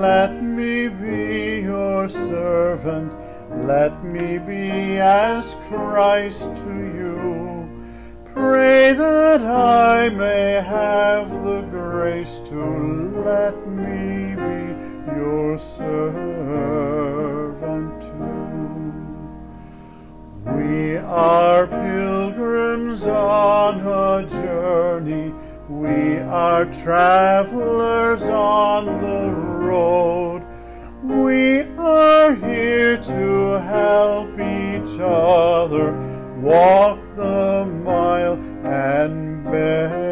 let me be your servant. Let me be as Christ to you. Pray that I may have the grace to let me be your servant too. We are pilgrims on a journey. We are travelers on the road. We are here to help each other walk the mile and bear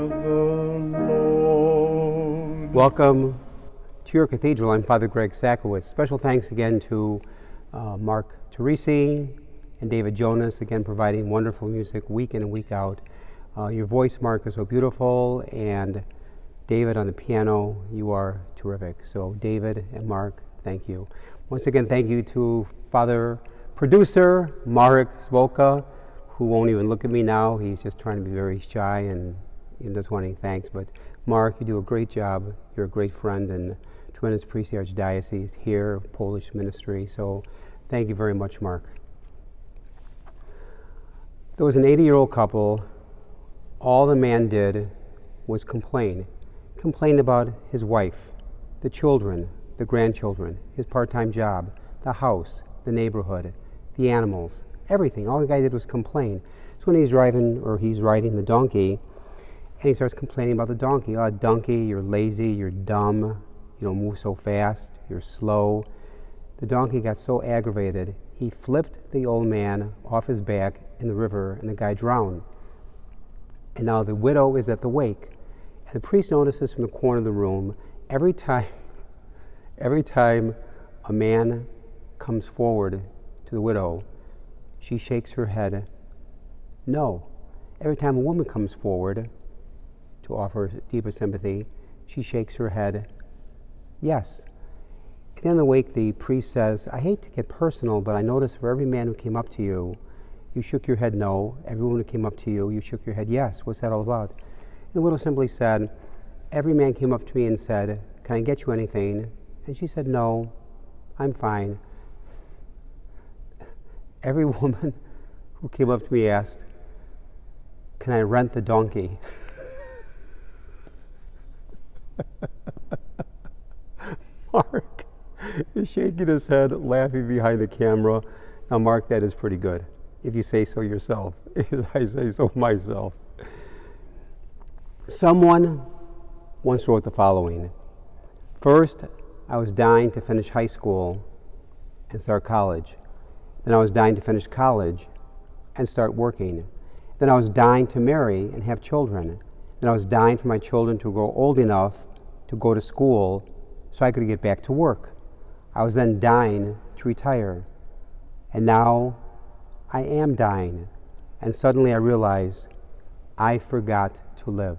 the load. Welcome to your cathedral. I'm Father Greg Sakowicz. Special thanks again to Mark Teresi and David Jonas, again providing wonderful music week in and week out. Your voice, Mark, is so beautiful, and David on the piano, you are terrific. So David and Mark, thank you. Once again, thank you to Father Producer Marek Zwolka, who won't even look at me now. He's just trying to be very shy and just wanting thanks. But Mark, you do a great job. You're a great friend and tremendous priest of the Archdiocese here, Polish ministry. So thank you very much, Mark. There was an 80-year-old couple. All the man did was complain. Complained about his wife, the children, the grandchildren, his part-time job, the house, the neighborhood, the animals, everything. All the guy did was complain. So when he's riding the donkey, and he starts complaining about the donkey. Oh, donkey, you're lazy, you're dumb, you don't move so fast, you're slow. The donkey got so aggravated, he flipped the old man off his back in the river, and the guy drowned. And now the widow is at the wake. And the priest notices from the corner of the room, every time a man comes forward to the widow, she shakes her head no. Every time a woman comes forward to offer deeper sympathy, she shakes her head yes. At the end of the wake, the priest says, I hate to get personal, but I noticed for every man who came up to you, you shook your head no. Every woman who came up to you, you shook your head yes. What's that all about? And the widow simply said, every man came up to me and said, can I get you anything? And she said, no, I'm fine. Every woman who came up to me asked, can I rent the donkey? Mark is shaking his head, laughing behind the camera. Now, Mark, that is pretty good, if you say so yourself. I say so myself. Someone once wrote the following. First, I was dying to finish high school and start college. Then I was dying to finish college and start working. Then I was dying to marry and have children. Then I was dying for my children to grow old enough to go to school so I could get back to work. I was then dying to retire. And now I am dying. And suddenly I realized I forgot to live.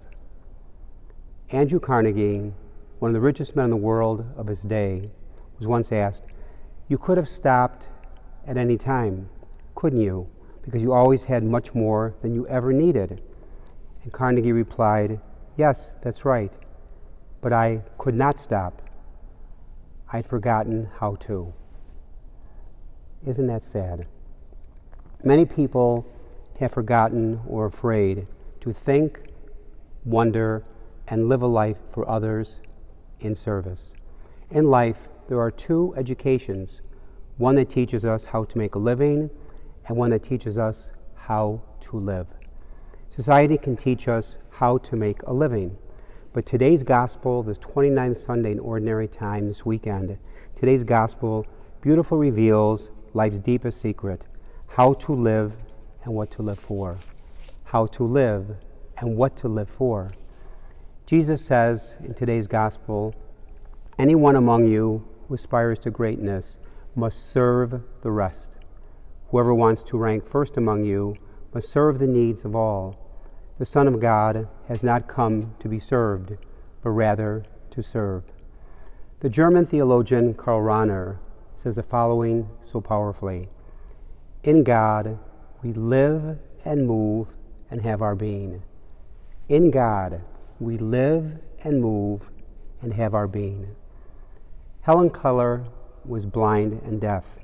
Andrew Carnegie, one of the richest men in the world of his day, was once asked, you could have stopped at any time, couldn't you? Because you always had much more than you ever needed. And Carnegie replied, yes, that's right, but I could not stop. I'd forgotten how to. Isn't that sad? Many people have forgotten or are afraid to think, wonder, and live a life for others in service. In life, there are two educations, one that teaches us how to make a living and one that teaches us how to live. Society can teach us how to make a living, but today's gospel, this 29th Sunday in Ordinary Time this weekend, today's gospel beautifully reveals life's deepest secret, how to live and what to live for. How to live and what to live for. Jesus says in today's gospel, anyone among you who aspires to greatness must serve the rest. Whoever wants to rank first among you must serve the needs of all. The Son of God has not come to be served, but rather to serve. The German theologian Karl Rahner says the following so powerfully: in God we live and move and have our being. In God we live and move and have our being. Helen Keller was blind and deaf.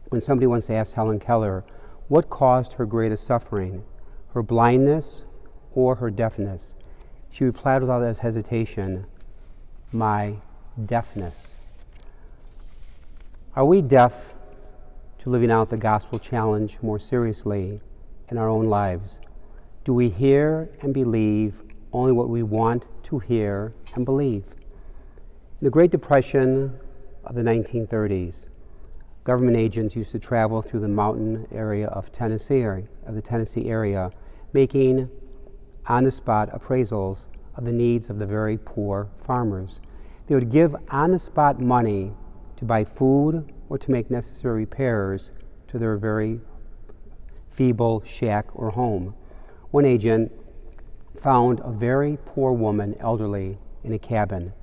When somebody once asked Helen Keller what caused her greatest suffering, her blindness or her deafness, she replied without hesitation, "My deafness." Are we deaf to living out the gospel challenge more seriously in our own lives? Do we hear and believe only what we want to hear and believe? In the Great Depression of the 1930s, government agents used to travel through the mountain area of the Tennessee area, making on-the-spot appraisals of the needs of the very poor farmers. They would give on-the-spot money to buy food or to make necessary repairs to their very feeble shack or home. One agent found a very poor woman, elderly, in a cabin.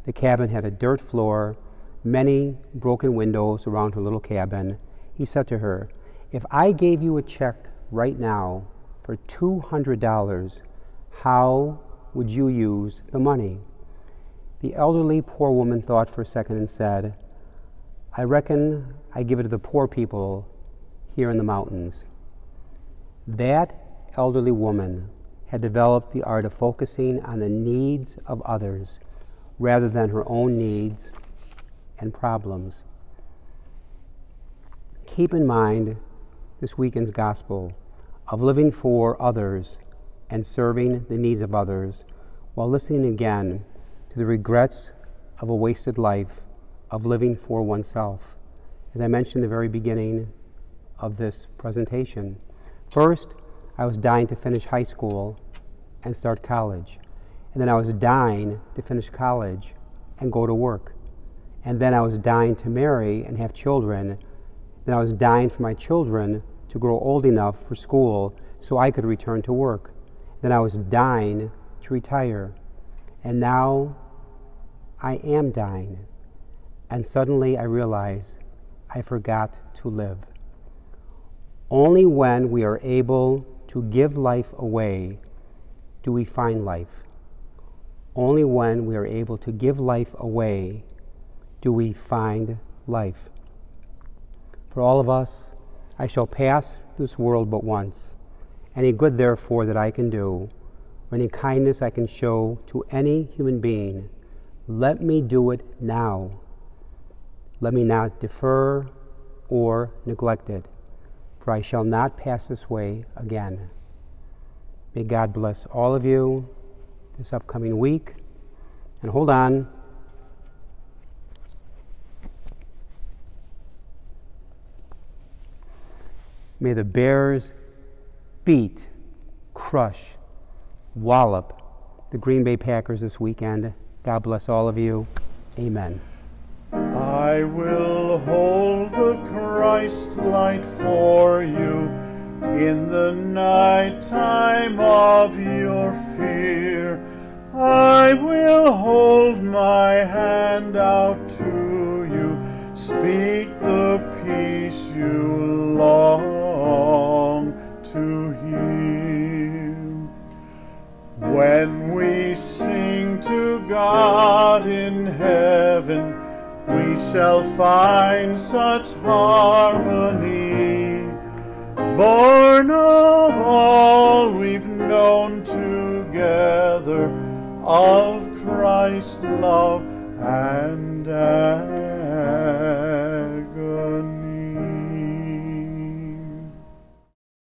The cabin had a dirt floor, many broken windows around her little cabin. He said to her, "If I gave you a check right now for $200, how would you use the money?" The elderly poor woman thought for a second and said, "I reckon I give it to the poor people here in the mountains." That elderly woman had developed the art of focusing on the needs of others rather than her own needs and problems. Keep in mind this weekend's gospel of living for others and serving the needs of others while listening again to the regrets of a wasted life of living for oneself. As I mentioned in the very beginning of this presentation, first, I was dying to finish high school and start college. And then I was dying to finish college and go to work. And then I was dying to marry and have children. Then I was dying for my children to grow old enough for school so I could return to work. Then I was dying to retire. And now I am dying. And suddenly I realize I forgot to live. Only when we are able to give life away do we find life. Only when we are able to give life away do we find life. For all of us, I shall pass this world but once. Any good, therefore, that I can do, or any kindness I can show to any human being, let me do it now. Let me not defer or neglect it, for I shall not pass this way again. May God bless all of you this upcoming week. And hold on. May the Bears beat, crush, wallop the Green Bay Packers this weekend. God bless all of you. Amen. I will hold the Christ light for you in the night time of your fear. I will hold my hand out to you, speak the peace you long to hear. When we sing to God in heaven, we shall find such harmony, born of all we've known together, of Christ's love